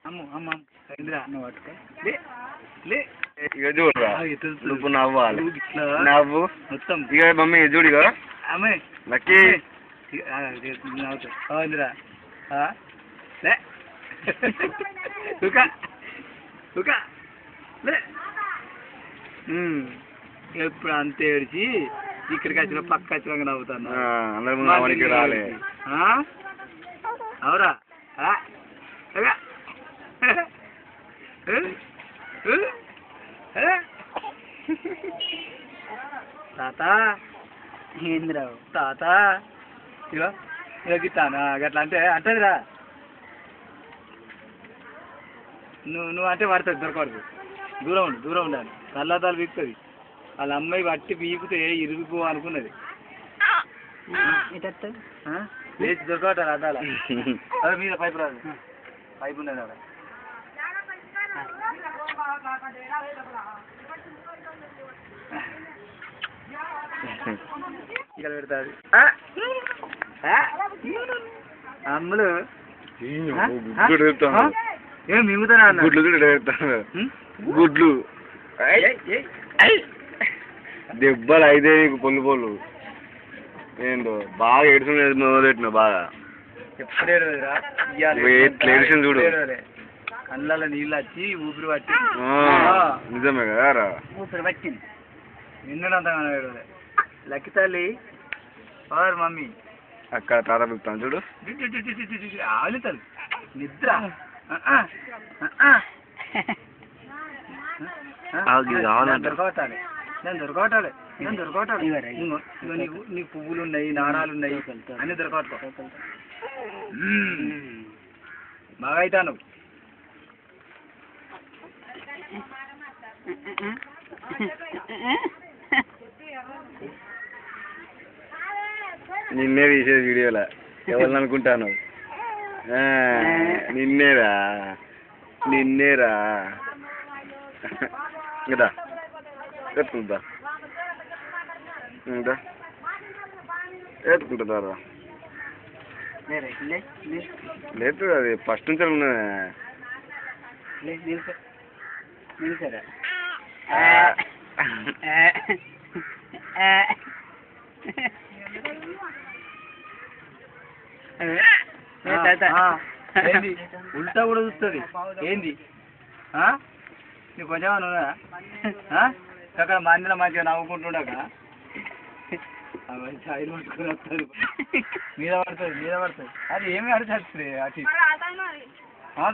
అమ్ము అమ్మ ఇందిరా నువ్వు పట్టుకో లే ఇక చూడరా నువ్వు నవ్వాలి నవ్వు మొత్తం ఇక మమ్మీ చూడు ఇక అమ్మాయి లక్కీ నవ్వుతా ఇందిరా లే లే ఎప్పుడు అంతే ఏడిచి ఇక్కడికి వచ్చిన పక్క వచ్చినాక నవ్వుతాను రాలే అవురా తాత ఏందిరావు తాత ఇగో గిట్టాను గట్లా అంటే అంటదిరా నువ్వు అంటే పడుతుంది దొరకదు దూరం ఉండాలి కళ్ళాదాలు పీకుతుంది వాళ్ళ అమ్మాయి పట్టి పీకితే ఇరుగుపో అనుకున్నది లేచి దొరకటాలి అద్దాల అదే మీద పైపు రాదు పైపు ఉన్నది అక్కడ ఇక్కడ పెడతాది అమ్ములు ఏం మింగుతానా గుడ్లు దెబ్బలు అయితే నీకు పొల్లు ఏంటో బాగా ఏడుచుకునేది మొదలెట్టిన బాగా ఎప్పుడు చూడు కళ్ళలో నీళ్ళు వచ్చి ఊపిరి పట్టి నిజమే కదా ఊపిరి పట్టింది నిన్నంతగా లక్కి తల్లి పవర్ మమ్మీ అక్కడ తాత పిలుస్తాను చూడు ఆలుతాను నిద్ర దొరకటాలి నీ పువ్వులు ఉన్నాయి నాణాలు ఉన్నాయి అన్ని దొరకవచ్చు బాగా అవుతాను నిన్నే తీసేది వీడియోలా ఎవరు అనుకుంటాను నిన్నేరా కదా ఎత్తుకుంటా ఎత్తుకుంటుందా లేదు అది ఫస్ట్ నుంచి ఉన్నది ఏంది ఉల్టా కూడా చూస్తుంది ఏంది నీకు కొంచెం ఉన్నదా అక్కడ మందిలో మంచిగా నవ్వుకుంటుండక చాయ్ పట్టుకుని వస్తారు మీద పడుతుంది అది ఏమి అడిచేస్తుంది అటు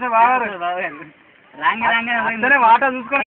బాగా వాటర్ చూసుకొని